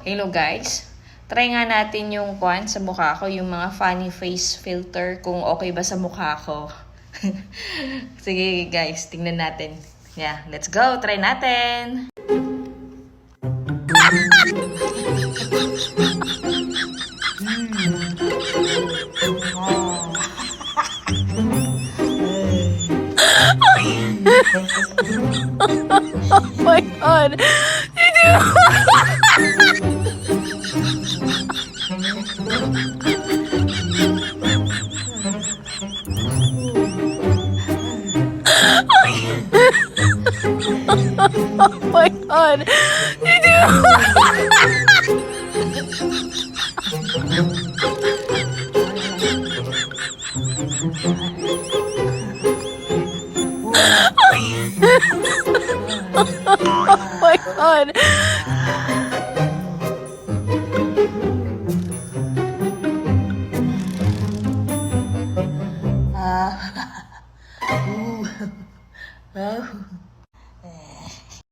Hello guys, try nga natin yung sa mukha ko, yung mga funny face filter, kung okay ba sa mukha ko. Sige guys, tingnan natin. Yeah, let's go, try natin. Oh my god. Oh my god. Oh my god. Wow.